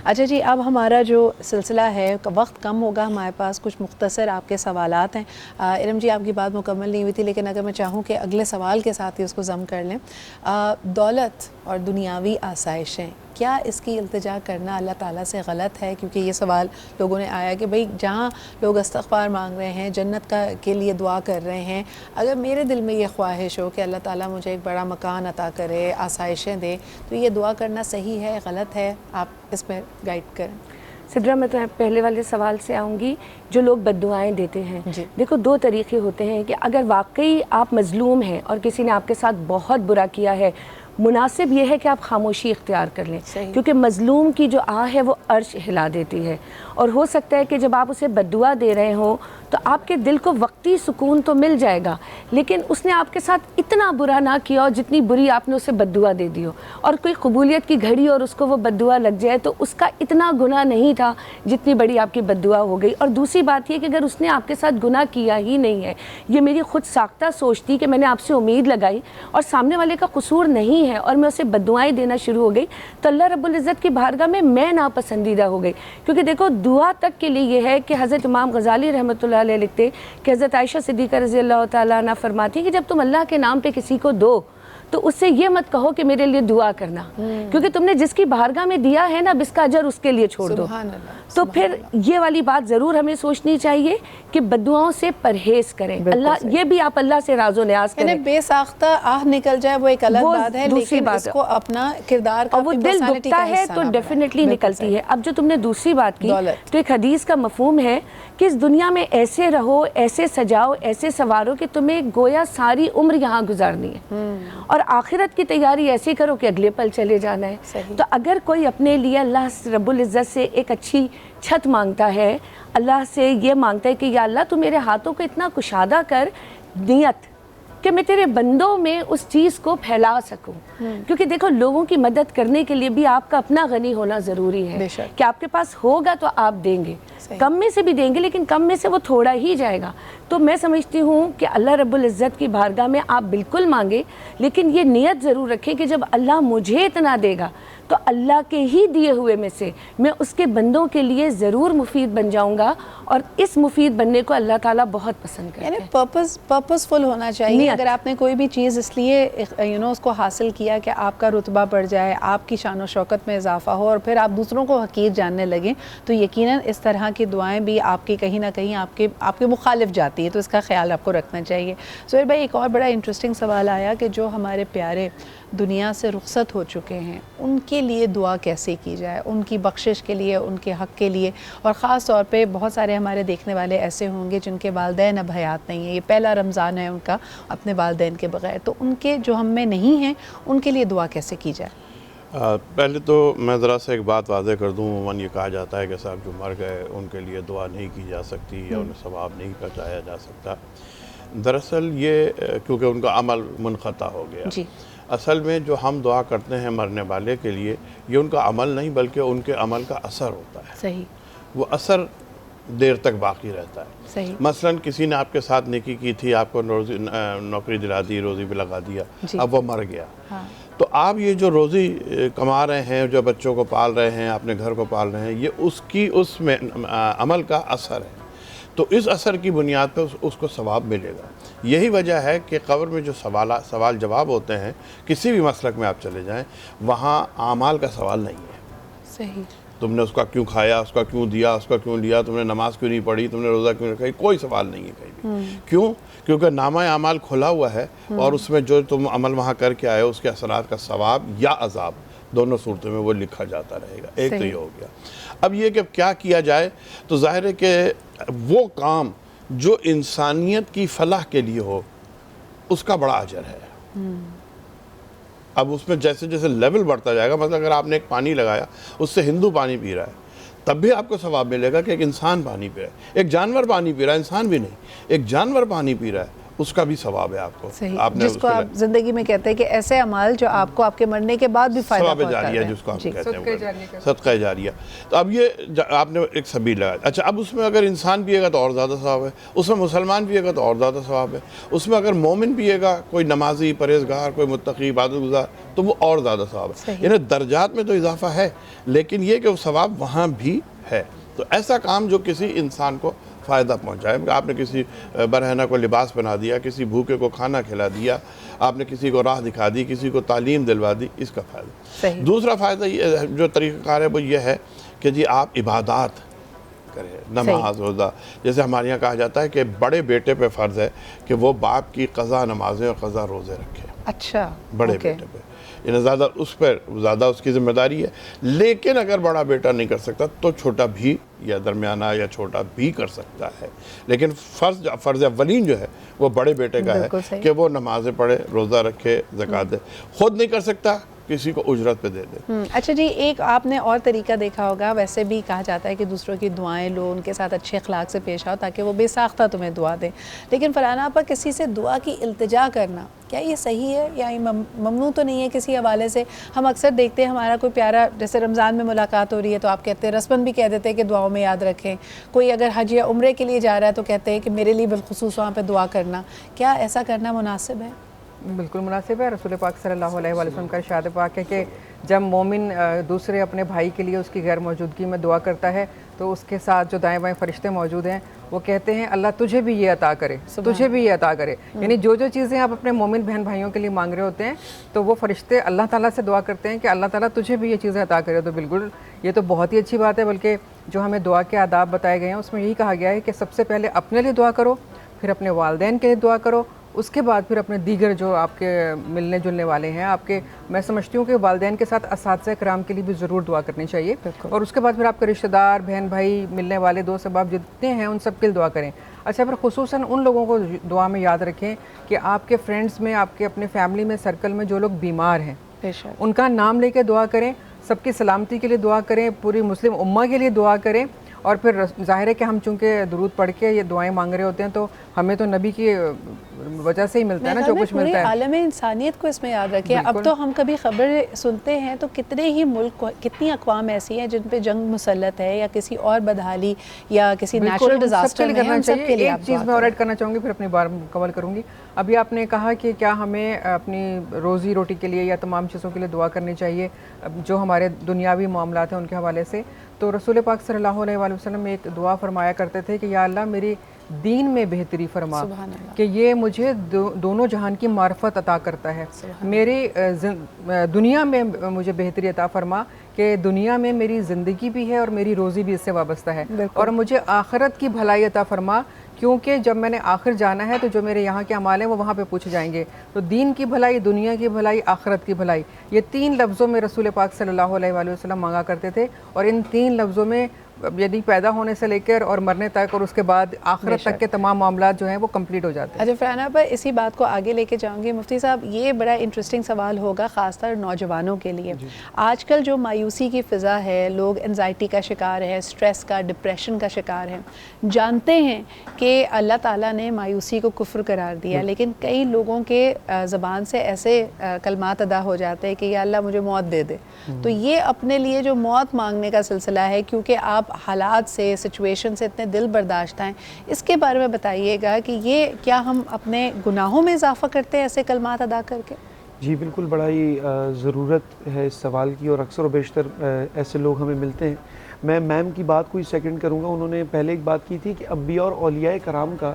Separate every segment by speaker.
Speaker 1: اچھا جی، اب ہمارا جو سلسلہ ہے وقت کم ہوگا ہمارے پاس، کچھ مختصر آپ کے سوالات ہیں. ارم جی آپ کی بات مکمل نہیں ہوئی تھی، لیکن اگر میں چاہوں کہ اگلے سوال کے ساتھ ہی اس کو ضم کر لیں. دولت اور دنیاوی آسائشیں، کیا اس کی التجا کرنا اللہ تعالیٰ سے غلط ہے؟ کیونکہ یہ سوال لوگوں نے آیا کہ بھئی جہاں لوگ استغفار مانگ رہے ہیں، جنت کے لیے دعا کر رہے ہیں، اگر میرے دل میں یہ خواہش ہو کہ اللہ تعالیٰ مجھے ایک بڑا مکان عطا کرے، آسائشیں دے، تو یہ دعا کرنا صحیح ہے، غلط ہے؟ آپ اس میں گائیڈ کریں.
Speaker 2: سدرا، میں تو پہلے والے سوال سے آؤں گی. جو لوگ بد دعائیں دیتے ہیں، دیکھو دو طریقے ہوتے ہیں کہ اگر واقعی آپ مظلوم ہیں اور کسی نے آپ کے ساتھ بہت برا کیا ہے، مناسب یہ ہے کہ آپ خاموشی اختیار کر لیں، کیونکہ مظلوم کی جو آہ ہے وہ عرش ہلا دیتی ہے. اور ہو سکتا ہے کہ جب آپ اسے بد دعا دے رہے ہوں تو آپ کے دل کو وقتی سکون تو مل جائے گا، لیکن اس نے آپ کے ساتھ اتنا برا نہ کیا ہو جتنی بری آپ نے اسے بد دعا دے دی ہو. اور کوئی قبولیت کی گھڑی اور اس کو وہ بد دعا لگ جائے تو اس کا اتنا گناہ نہیں تھا جتنی بڑی آپ کی بد دعا ہو گئی. اور دوسری بات یہ کہ اگر اس نے آپ کے ساتھ گناہ کیا ہی نہیں ہے، یہ میری خود ساختہ سوچ تھی کہ میں نے آپ سے امید لگائی اور سامنے والے کا قصور نہیں ہے اور میں اسے بد دعائیں دینا شروع ہو گئی، تو اللہ رب العزت کی بارگاہ میں ناپسندیدہ ہو گئی. کیونکہ دیکھو دعا تک کے لیے یہ ہے کہ حضرت امام غزالی رحمۃ اللہ علیہ لکھتے کہ حضرت عائشہ صدیقہ رضی اللہ تعالیٰ عنہ فرماتی ہیں کہ جب تم اللہ کے نام پہ کسی کو دو تو اس سے یہ مت کہو کہ میرے لیے دعا کرنا، کیونکہ تم نے جس کی بارگاہ میں دیا ہے نا، اس کا اجر اس کے لیے چھوڑ دو. تو پھر یہ والی بات ضرور ہمیں سوچنی چاہیے کہ بد دعاؤں سے پرہیز کریں. اللہ یہ بھی آپ اللہ سے راز و نیاز کریں.
Speaker 1: بے ساختہ آہ نکل جائے وہ ایک الگ بات ہے، لیکن اس کو اپنا کردار کا
Speaker 2: وہ دل دکھتا ہے تو ڈیفینیٹلی نکلتی ہے. اب جو تم نے دوسری بات کی تو ایک حدیث کا مفہوم ہے کہ اس دنیا میں ایسے رہو، ایسے سجاؤ، ایسے سوارو کہ تمہیں گویا ساری عمر یہاں گزارنی ہے، اور آخرت کی تیاری ایسی کرو کہ اگلے پل چلے جانا ہے. تو اگر کوئی اپنے لیے اللہ رب العزت سے ایک اچھی چھت مانگتا ہے، اللہ سے یہ مانگتا ہے کہ یا اللہ تو میرے ہاتھوں کو اتنا کشادہ کر نیت کہ میں تیرے بندوں میں اس چیز کو پھیلا سکوں. کیونکہ دیکھو لوگوں کی مدد کرنے کے لیے بھی آپ کا اپنا غنی ہونا ضروری ہے کہ آپ کے پاس ہوگا تو آپ دیں گے، کم میں سے بھی دیں گے لیکن کم میں سے وہ تھوڑا ہی جائے گا. تو میں سمجھتی ہوں کہ اللہ رب العزت کی بارگاہ میں آپ بالکل مانگیں، لیکن یہ نیت ضرور رکھیں کہ جب اللہ مجھے اتنا دے گا تو اللہ کے ہی دیے ہوئے میں سے میں اس کے بندوں کے لیے ضرور مفید بن جاؤں گا. اور اس مفید بننے کو اللہ تعالیٰ بہت پسند کرتے ہیں.
Speaker 1: یعنی پرپسفل ہونا چاہیے. اگر آپ نے کوئی بھی چیز اس لیے اس کو حاصل کیا کہ آپ کا رتبہ بڑھ جائے، آپ کی شان و شوکت میں اضافہ ہو اور پھر آپ دوسروں کو حقیر جاننے لگیں، تو یقیناً اس طرح کی دعائیں بھی آپ کی کہیں نہ کہیں آپ کے مخالف جاتی ہے. تو اس کا خیال آپ کو رکھنا چاہیے. سہیل بھائی، ایک اور بڑا انٹرسٹنگ سوال آیا کہ جو ہمارے پیارے دنیا سے رخصت ہو چکے ہیں ان کے لیے دعا کیسے کی جائے، ان کی بخشش کے لیے، ان کے حق کے لیے. اور خاص طور پہ بہت سارے ہمارے دیکھنے والے ایسے ہوں گے جن کے والدین اب حیات نہیں ہیں، یہ پہلا رمضان ہے ان کا اپنے والدین کے بغیر، تو ان کے جو ہم میں نہیں ہیں ان کے لیے دعا کیسے کی جائے؟
Speaker 3: پہلے تو میں ذرا سے ایک بات واضح کر دوں. عموماً یہ کہا جاتا ہے کہ صاحب جو مر گئے ان کے لیے دعا نہیں کی جا سکتی یا انہیں ثواب نہیں پہنچایا جا سکتا. دراصل یہ کیونکہ ان کا عمل منقطع ہو گیا. اصل میں جو ہم دعا کرتے ہیں مرنے والے کے لیے، یہ ان کا عمل نہیں بلکہ ان کے عمل کا اثر ہوتا ہے. وہ اثر دیر تک باقی رہتا ہے. مثلاً کسی نے آپ کے ساتھ نیکی کی تھی، آپ کو نوکری دلا دی، روزی پہ لگا دیا، اب وہ مر گیا. تو آپ یہ جو روزی کما رہے ہیں، جو بچوں کو پال رہے ہیں، اپنے گھر کو پال رہے ہیں، یہ اس میں عمل کا اثر ہے. تو اس اثر کی بنیاد پہ اس کو ثواب ملے گا. یہی وجہ ہے کہ قبر میں جو سوال جواب ہوتے ہیں، کسی بھی مسلک میں آپ چلے جائیں، وہاں اعمال کا سوال نہیں ہے. تم نے اس کا کیوں کھایا، اس کا کیوں دیا، اس کا کیوں لیا، تم نے نماز کیوں نہیں پڑھی، تم نے روزہ کیوں نہیں رکھا، کوئی سوال نہیں ہے کہیں بھی. کیوں؟ کیونکہ نامہ اعمال کھلا ہوا ہے اور اس میں جو تم عمل وہاں کر کے آئے ہو اس کے اثرات کا ثواب یا عذاب دونوں صورتوں میں وہ لکھا جاتا رہے گا. ایک تو یہ ہو گیا. اب یہ کہ کیا کیا جائے، تو ظاہر ہے کہ وہ کام جو انسانیت کی فلاح کے لیے ہو اس کا بڑا اجر ہے. اب اس میں جیسے جیسے لیول بڑھتا جائے گا، مثلا اگر آپ نے ایک پانی لگایا، اس سے ہندو پانی پی رہا ہے، تب بھی آپ کو ثواب ملے گا کہ ایک انسان پانی پی رہا ہے. ایک جانور پانی پی رہا ہے، انسان بھی نہیں، ایک جانور پانی پی رہا ہے اس کا بھی ثواب ہے آپ کو.
Speaker 1: صحیح, جس کو آپ زندگی میں کہتے ہیں کہ ایسے اعمال جو آپ کو آپ کے مرنے کے بعد بھی فائدہ
Speaker 3: ثواب جاریہ جس کو ہم کہتے ہیں, صدقہ جاریہ. تو اب یہ آپ نے ایک سبیل لگایا. اچھا, اب اس میں اگر انسان پیے گا تو اور زیادہ ثواب ہے, اس میں مسلمان پیے گا تو اور زیادہ ثواب ہے, اس میں اگر مومن پیے گا, کوئی نمازی, پرہیزگار, کوئی متقی, عبادت گزار, تو وہ اور زیادہ ثواب ہے. یعنی درجات میں تو اضافہ ہے, لیکن یہ کہ وہ ثواب وہاں بھی ہے. تو ایسا کام جو کسی انسان کو فائدہ پہنچائے, آپ نے کسی برہنہ کو لباس بنا دیا, کسی بھوکے کو کھانا کھلا دیا, آپ نے کسی کو راہ دکھا دی, کسی کو تعلیم دلوا دی, اس کا فائدہ. دوسرا فائدہ یہ جو طریقہ کار ہے وہ یہ ہے کہ جی آپ عبادات کریں, نماز روزہ. جیسے ہمارے یہاں کہا جاتا ہے کہ بڑے بیٹے پہ فرض ہے کہ وہ باپ کی قضا نمازیں اور قضا روزے رکھے.
Speaker 1: اچھا,
Speaker 3: بڑے بیٹے پہ, یعنی زیادہ اس پر زیادہ اس کی ذمہ داری ہے. لیکن اگر بڑا بیٹا نہیں کر سکتا تو چھوٹا بھی یا درمیانہ یا چھوٹا بھی کر سکتا ہے. لیکن فرض اولین جو ہے وہ بڑے بیٹے کا ہے کہ وہ نمازیں پڑھے, روزہ رکھے, زکوٰۃ دے. خود نہیں کر سکتا, کسی کو اجرت پہ دے دے.
Speaker 1: اچھا جی, ایک آپ نے اور طریقہ دیکھا ہوگا, ویسے بھی کہا جاتا ہے کہ دوسروں کی دعائیں لو, ان کے ساتھ اچھے اخلاق سے پیش آؤ تاکہ وہ بے ساختہ تمہیں دعا دیں. لیکن فرحانہ آپا, کسی سے دعا کی التجا کرنا, کیا یہ صحیح ہے یا یہ ممنوع تو نہیں ہے کسی حوالے سے؟ ہم اکثر دیکھتے ہیں ہمارا کوئی پیارا, جیسے رمضان میں ملاقات ہو رہی ہے تو آپ کہتے ہیں, رسماً بھی کہہ دیتے ہیں کہ دعاؤں میں یاد رکھیں. کوئی اگر حج یا عمرے کے لیے جا رہا ہے تو کہتے ہیں کہ میرے لیے بالخصوص وہاں پہ دعا کرنا. کیا ایسا کرنا مناسب ہے؟
Speaker 4: بالکل مناسب ہے. رسول پاک صلی اللہ علیہ وسلم کا ارشاد پاک ہے کہ جب مومن دوسرے اپنے بھائی کے لیے اس کی غیر موجودگی میں دعا کرتا ہے تو اس کے ساتھ جو دائیں بائیں فرشتے موجود ہیں وہ کہتے ہیں اللہ تجھے بھی یہ عطا کرے, تجھے بھی یہ عطا کرے. یعنی جو چیزیں آپ اپنے مومن بہن بھائیوں کے لیے مانگ رہے ہوتے ہیں تو وہ فرشتے اللہ تعالیٰ سے دعا کرتے ہیں کہ اللہ تعالیٰ تجھے بھی یہ چیزیں عطا کرے. تو بالکل یہ تو بہت ہی اچھی بات ہے. بلکہ جو ہمیں دعا کے آداب بتائے گئے ہیں اس میں یہی کہا گیا ہے کہ سب سے پہلے اپنے لیے دعا کرو, پھر اپنے والدین کے لیے دعا کرو, اس کے بعد پھر اپنے دیگر جو آپ کے ملنے جلنے والے ہیں آپ کے. میں سمجھتی ہوں کہ والدین کے ساتھ اساتذہ کرام کے لیے بھی ضرور دعا کرنی چاہیے. اور اس کے بعد پھر آپ کے رشتہ دار, بہن بھائی, ملنے والے دوست احباب جتنے ہیں ان سب کے لیے دعا کریں. اچھا, پھر خصوصاً ان لوگوں کو دعا میں یاد رکھیں کہ آپ کے فرینڈز میں, آپ کے اپنے فیملی میں, سرکل میں جو لوگ بیمار ہیں ان کا نام لے کے دعا کریں, سب کی سلامتی کے لیے دعا کریں, پوری مسلم امہ کے لیے دعا کریں. اور پھر ظاہر ہے کہ ہم چونکہ درود پڑھ کے یہ دعائیں مانگ رہے ہوتے ہیں تو ہمیں تو نبی کی وجہ سے ہی ملتا ہے نا جو کچھ ملتا ہے.
Speaker 1: عالم انسانیت کو اس میں یاد رکھیں. اب تو ہم کبھی خبر سنتے ہیں تو کتنے ہی ملک, کتنی اقوام ایسی ہیں جن پہ جنگ مسلط ہے یا کسی اور بدحالی یا کسی نیچرل ڈیزاسٹر میں, ان سب کے لیے
Speaker 4: ایک چیز میں اور ایڈ کرنا چاہوں گی, پھر اپنی بار مکمل کروں گی. ابھی آپ نے کہا کہ کیا ہمیں اپنی روزی روٹی کے لیے یا تمام چیزوں کے لیے دعا کرنی چاہیے جو ہمارے دنیاوی معاملات ہیں ان کے حوالے سے. تو رسول پاک صلی اللہ علیہ وآلہ وسلم ایک دعا فرمایا کرتے تھے کہ یا اللہ میری دین میں بہتری فرما, کہ یہ مجھے دونوں جہان کی معرفت عطا کرتا ہے. میری دنیا میں مجھے بہتری عطا فرما کہ دنیا میں میری زندگی بھی ہے اور میری روزی بھی اس سے وابستہ ہے. اور مجھے آخرت کی بھلائی عطا فرما, کیونکہ جب میں نے آخر جانا ہے تو جو میرے یہاں کے اعمال ہیں وہ وہاں پہ پوچھے جائیں گے. تو دین کی بھلائی, دنیا کی بھلائی, آخرت کی بھلائی, یہ 3 لفظوں میں رسول پاک صلی اللہ علیہ وآلہ وسلم مانگا کرتے تھے. اور ان 3 لفظوں میں یعنی پیدا ہونے سے لے کر اور مرنے تک اور اس کے بعد آخرت تک کے تمام معاملات جو ہیں وہ کمپلیٹ ہو جاتے ہیں.
Speaker 1: اچھا فرحانہ پر اسی بات کو آگے لے کے جاؤں گی. مفتی صاحب, یہ بڑا انٹرسٹنگ سوال ہوگا خاص طور نوجوانوں کے لیے. آج کل جو مایوسی کی فضا ہے, لوگ انزائٹی کا شکار ہے, اسٹریس کا, ڈپریشن کا شکار ہے. جانتے ہیں کہ اللہ تعالیٰ نے مایوسی کو کفر قرار دیا, لیکن کئی لوگوں کے زبان سے ایسے کلمات ادا ہو جاتے ہیں کہ یا اللہ مجھے موت دے دے. تو یہ اپنے لیے جو موت مانگنے کا سلسلہ ہے, کیونکہ آپ حالات سے, سچویشن سے اتنے دل برداشت ہیں, اس کے بارے میں بتائیے گا کہ یہ کیا ہم اپنے گناہوں میں اضافہ کرتے ہیں ایسے کلمات ادا کر کے؟
Speaker 5: جی بالکل, بڑا ہی ضرورت ہے اس سوال کی, اور اکثر و بیشتر ایسے لوگ ہمیں ملتے ہیں. میں میم کی بات کو ہی سیکنڈ کروں گا. انہوں نے پہلے ایک بات کی تھی کہ انبیاء اور اولیاء کرام کا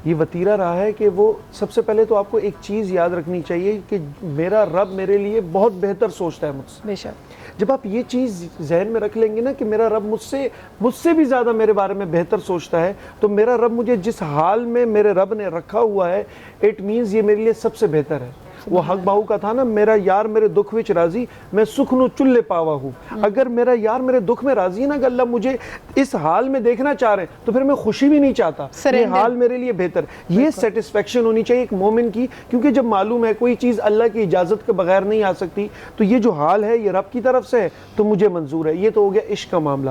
Speaker 5: یہ وتیرہ رہا ہے کہ وہ سب سے پہلے تو آپ کو ایک چیز یاد رکھنی چاہیے کہ میرا رب میرے لیے بہت بہتر سوچتا ہے مجھ سے.
Speaker 1: بے شک.
Speaker 5: جب آپ یہ چیز ذہن میں رکھ لیں گے نا کہ میرا رب مجھ سے بھی زیادہ میرے بارے میں بہتر سوچتا ہے, تو میرا رب مجھے جس حال میں میرے رب نے رکھا ہوا ہے اٹ مینز یہ میرے لیے سب سے بہتر ہے. وہ حق باہو کا تھا نا, میرا یار میرے دکھ وچ راضی, میں سکھ نو چلے پاوا ہوں. اگر میرا یار میرے دکھ میں راضی ہے نا کہ اللہ مجھے اس حال میں دیکھنا چاہ رہے ہیں, تو پھر میں خوشی بھی نہیں چاہتا, یہ حال میرے لیے بہتر. یہ سیٹسفیکشن ہونی چاہیے ایک مومن کی, کیونکہ جب معلوم ہے کوئی چیز اللہ کی اجازت کے بغیر نہیں آ سکتی, تو یہ جو حال ہے یہ رب کی طرف سے ہے تو مجھے منظور ہے. یہ تو ہو گیا عشق کا معاملہ.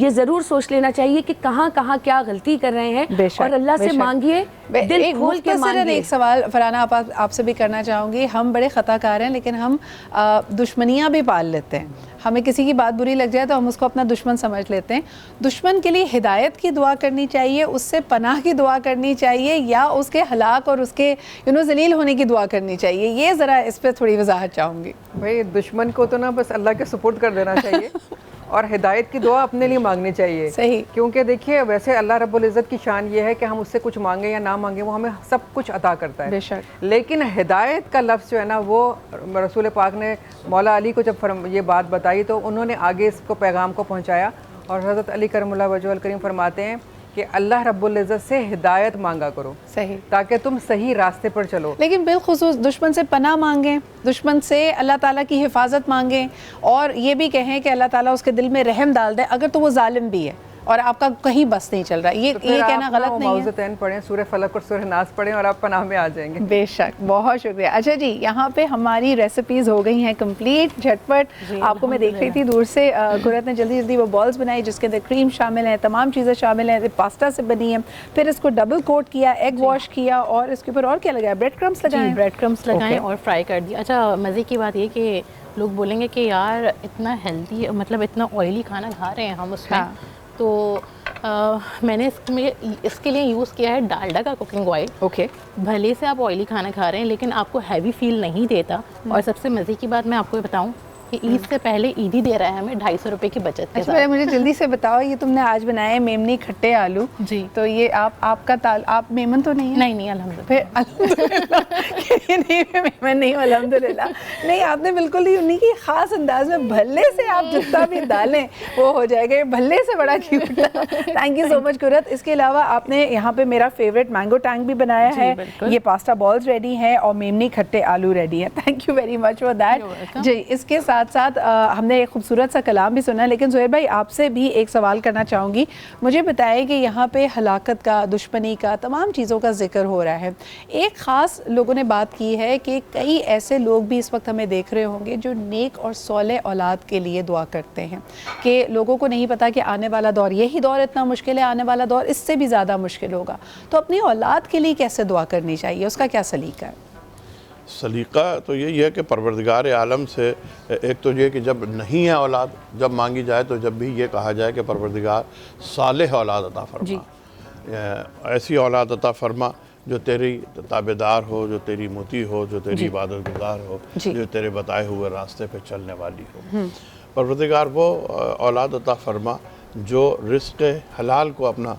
Speaker 2: یہ ضرور سوچ لینا چاہیے کہ کہاں کہاں کیا غلطی کر رہے ہیں اور اللہ سے مانگیے, دل کھول کے مانگیے.
Speaker 1: ایک سوال فرحانہ آپ سے بھی کرنا چاہوں گی. ہم بڑے خطا کار ہیں لیکن ہم دشمنیاں بھی پال لیتے ہیں. ہمیں کسی کی بات بری لگ جائے تو ہم اس کو اپنا دشمن سمجھ لیتے ہیں. دشمن کے لیے ہدایت کی دعا کرنی چاہیے, اس سے پناہ کی دعا کرنی چاہیے, یا اس کے ہلاک اور اس کے ذلیل ہونے کی دعا کرنی چاہیے؟ یہ ذرا اس پہ تھوڑی وضاحت چاہوں گی.
Speaker 4: بھائی دشمن کو تو نا بس اللہ کے سپرد کر دینا چاہیے اور ہدایت کی دعا اپنے لیے مانگنی چاہیے.
Speaker 1: صحیح.
Speaker 4: کیونکہ دیکھیے ویسے اللہ رب العزت کی شان یہ ہے کہ ہم اس سے کچھ مانگیں یا نہ مانگیں وہ ہمیں سب کچھ عطا کرتا ہے.
Speaker 1: بے شک.
Speaker 4: لیکن ہدایت کا لفظ جو ہے نا وہ رسول پاک نے مولا علی کو جب یہ بات بتائی تو انہوں نے آگے اس کو پیغام کو پہنچایا, اور حضرت علی کرم اللہ وجہہ الکریم فرماتے ہیں کہ اللہ رب العزت سے ہدایت مانگا کرو.
Speaker 1: صحیح.
Speaker 4: تاکہ تم صحیح راستے پر چلو.
Speaker 1: لیکن بالخصوص دشمن سے پناہ مانگیں, دشمن سے اللہ تعالیٰ کی حفاظت مانگیں, اور یہ بھی کہیں کہ اللہ تعالیٰ اس کے دل میں رحم ڈال دے اگر تو وہ ظالم بھی ہے اور آپ کا کہیں بس نہیں چل رہا. یہ کہنا غلط نہیں ہے.
Speaker 4: معوذتین پڑھیں, سورہ فلق اور سورہ ناس پڑھیں اور آپ پناہ میں آ جائیں گے.
Speaker 1: بے شک, بہت شکریہ. اچھا جی, یہاں پہ ہماری ریسیپیز ہو گئی ہیں کمپلیٹ, جھٹپٹ. آپ کو میں دیکھ رہی تھی دور سے, قرت نے جلدی جلدی وہ بالز بنائی جس کے اندر کریم شامل ہے, تمام چیزیں شامل ہیں, پاستا سے بنی ہے. پھر اس کو ڈبل کوٹ کیا, ایگ واش کیا, اور اس کے اوپر اور کیا لگایا؟ بریڈ کرمس لگائے.
Speaker 6: بریڈ کرمس لگائیں اور فرائی کر دیا. اچھا مزے کی بات یہ کہ لوگ بولیں گے کہ یار اتنا ہیلدی, مطلب اتنا آئلی کھانا کھا رہے ہیں ہم اس میں, تو میں نے اس کے لیے یوز کیا ہے ڈالڈا کا کوکنگ آئل.
Speaker 1: اوکے.
Speaker 6: بھلے سے آپ آئلی کھانا کھا رہے ہیں لیکن آپ کو ہیوی فیل نہیں دیتا. اور سب سے مزے کی بات میں آپ کو بتاؤں کہ عید سے پہلے عید ہی دے رہا ہے ہمیں 250 روپے کی بچت کے ساتھ.
Speaker 1: اچھا مجھے جلدی سے بتاؤ, یہ تم نے آج بنائے میمنی کھٹے آلو.
Speaker 6: جی.
Speaker 1: تو یہ آپ کا آپ میمن تو نہیں ہے؟
Speaker 6: نہیں الحمدللہ.
Speaker 1: پھر الحمدللہ نہیں, میں میمن نہیں ہوں الحمدللہ. نہیں, آپ نے بالکل ہی انہیں کی خاص انداز میں بھلے سے آپ جتنا بھی ڈالیں وہ ہو جائے گا. بھلے سے بڑا کیوٹ تھا. تھینک یو سو مچ قرت. اس کے علاوہ آپ نے یہاں پہ میرا فیوریٹ مینگو ٹینگ بھی بنایا ہے. یہ پاستا بالز ریڈی ہیں اور میمنی کھٹے آلو ریڈی ہیں. Thank you very much for that. جی, اس کے ساتھ ساتھ ہم نے ایک خوبصورت سا کلام بھی سنا, لیکن زہیر بھائی آپ سے بھی ایک سوال کرنا چاہوں گی. مجھے بتائیں کہ یہاں پہ ہلاکت کا, دشمنی کا, تمام چیزوں کا ذکر ہو رہا ہے. ایک خاص لوگوں نے بات کی ہے کہ کئی ایسے لوگ بھی اس وقت ہمیں دیکھ رہے ہوں گے جو نیک اور صالح اولاد کے لیے دعا کرتے ہیں کہ لوگوں کو نہیں پتا کہ آنے والا دور, یہی دور اتنا مشکل ہے, آنے والا دور اس سے بھی زیادہ مشکل ہوگا. تو اپنی اولاد کے لیے کیسے دعا کرنی چاہیے, اس کا کیا سلیقہ ہے؟
Speaker 3: سلیقہ تو یہی ہے کہ پروردگار عالم سے ایک تو یہ کہ جب نہیں ہے اولاد, جب مانگی جائے تو جب بھی یہ کہا جائے کہ پروردگار صالح اولاد عطا فرما. ایسی اولاد عطا فرما جو تیری تابعدار ہو, جو تیری مطیع ہو, جو تیری عبادت گزار ہو, جو تیرے بتائے ہوئے راستے پہ چلنے والی ہو. پروردگار وہ اولاد عطا فرما جو رزق حلال کو اپنا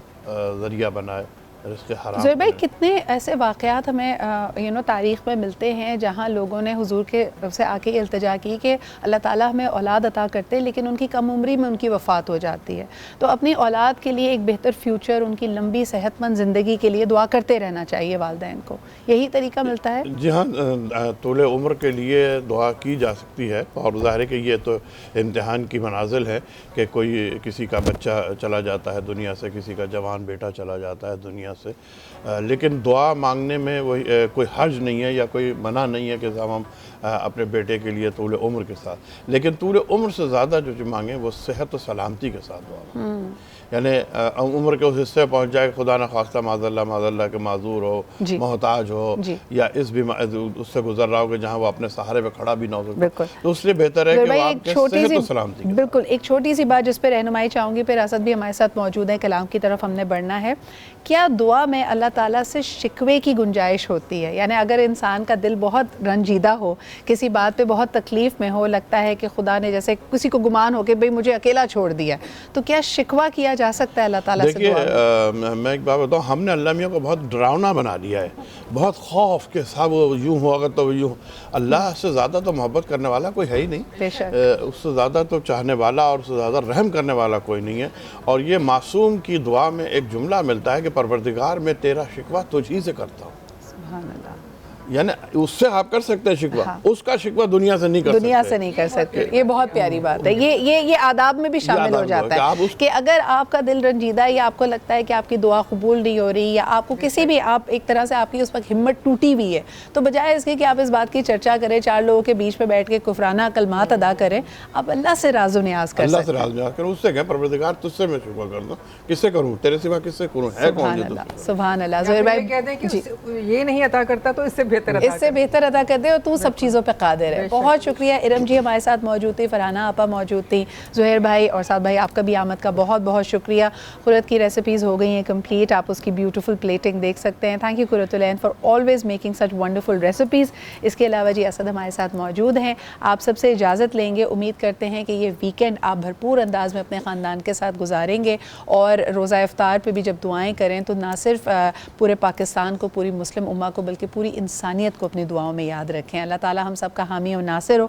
Speaker 3: ذریعہ بنائے, رزق حرام.
Speaker 1: زہیر بھائی کتنے ایسے واقعات ہمیں تاریخ میں ملتے ہیں جہاں لوگوں نے حضور کے سے آ کے التجا کی کہ اللہ تعالیٰ ہمیں اولاد عطا کرتے لیکن ان کی کم عمری میں ان کی وفات ہو جاتی ہے. تو اپنی اولاد کے لیے ایک بہتر فیوچر, ان کی لمبی صحت مند زندگی کے لیے دعا کرتے رہنا چاہیے والدین کو, یہی طریقہ ملتا ہے؟
Speaker 3: جی ہاں, طول عمر کے لیے دعا کی جا سکتی ہے, اور ظاہر ہے کہ یہ تو امتحان کی منازل ہے کہ کوئی کسی کا بچہ چلا جاتا ہے دنیا سے, کسی کا جوان بیٹا چلا جاتا ہے دنیا سے, لیکن دعا مانگنے میں وہی کوئی حرج نہیں ہے یا کوئی منع نہیں ہے کہ ہم اپنے بیٹے کے لیے طول عمر کے ساتھ, لیکن طول عمر سے زیادہ جو مانگیں وہ صحت و سلامتی کے ساتھ دعا مانگیں. یعنی عمر کے اس حصے پہنچ جائے خدا نہ خواستہ معاذ اللہ کہ معذور ہو, محتاج ہو, یا اس سے گزر رہا ہو کہ جہاں وہ اپنے سہارے پہ کھڑا بھی نہ ہو سکے, تو اس لیے بہتر ہے کہ وہ آپ کے صحت و سلامتی کے.
Speaker 1: بالکل, ایک چھوٹی سی بات جس پہ رہنمائی چاہوں گی, پھر اسد بھی ہمارے ساتھ موجود ہے, کلام کی طرف ہم نے بڑھنا ہے. کیا دعا میں اللہ تعالیٰ سے شکوے کی گنجائش ہوتی ہے؟ یعنی اگر انسان کا دل بہت رنجیدہ ہو, کسی بات پہ بہت تکلیف میں ہو, لگتا ہے کہ خدا نے جیسے کسی کو گمان ہو کہ بھئی مجھے اکیلا چھوڑ دیا, تو کیا شکوہ کیا جا سکتا ہے اللہ تعالیٰ سے؟
Speaker 3: دیکھیے میں ایک بات بتاؤں, ہم نے اللہ میاں کو بہت ڈراؤنا بنا دیا ہے, بہت خوف کہ صاحب وہ یوں ہوگا تو یوں. اللہ سے زیادہ تو محبت کرنے والا کوئی ہے ہی نہیں, اس سے زیادہ تو چاہنے والا اور اس سے زیادہ رحم کرنے والا کوئی نہیں ہے. اور یہ معصوم کی دعا میں ایک جملہ ملتا ہے کہ پروردگار میں تیرا شکوہ تجھ ہی سے کرتا ہوں.
Speaker 1: سبحان اللہ.
Speaker 3: یعنی اس سے آپ کر سکتے ہیں شکوہ, اس کا شکوہ دنیا سے نہیں کر سکتے.
Speaker 1: دنیا سے نہیں کر سکتے. یہ بہت پیاری بات ہے. یہ آداب میں بھی شامل ہو جاتا ہے کہ اگر آپ کا دل رنجیدہ ہے یا آپ کو لگتا ہے کہ آپ کی دعا قبول نہیں ہو رہی یا آپ کو کسی بھی, آپ ایک طرح سے آپ کی اس وقت ہمت ٹوٹی ہوئی ہے, تو بجائے اس کے کہ آپ اس بات کی چرچا کریں, 4 لوگوں کے بیچ میں بیٹھ کے کفرانہ کلمات ادا کریں, آپ اللہ سے راز و نیاز کر سکتے ہیں.
Speaker 3: اللہ سے راز و نیاز کروں, اس سے کہ پروردگار تجھ سے میں شکر کر دوں, کس سے کروں, تیرے سوا کس سے کروں, ہے کون جو تجھ.
Speaker 1: سبحان اللہ. زہیر بھائی
Speaker 4: کہتے ہیں کہ یہ نہیں عطا کرتا تو اس سے
Speaker 1: بہتر ادا کر دے, اور تو سب چیزوں پہ قادر ہے. بہت شکریہ. ارم جی ہمارے ساتھ موجود تھی, فرحانہ آپا موجود تھی, زہیر بھائی اور سعد بھائی آپ کا بھی آمد کا بہت بہت شکریہ. قرت کی ریسیپیز ہو گئی ہیں کمپلیٹ, آپ اس کی بیوٹیفل پلیٹنگ دیکھ سکتے ہیں. Thank you Qurat ul Ain for always making such wonderful recipes. اس کے علاوہ جی اسد ہمارے ساتھ موجود ہیں. آپ سب سے اجازت لیں گے, امید کرتے ہیں کہ یہ ویکینڈ آپ بھرپور انداز میں اپنے خاندان کے ساتھ گزاریں گے, اور روزہ افطار پہ بھی جب دعائیں کریں تو نہ صرف پورے پاکستان کو, پوری مسلم امہ کو, بلکہ پوری انسانیت کو اپنی دعاؤں میں یاد رکھیں. اللہ تعالی ہم سب کا حامی و ناصر ہو.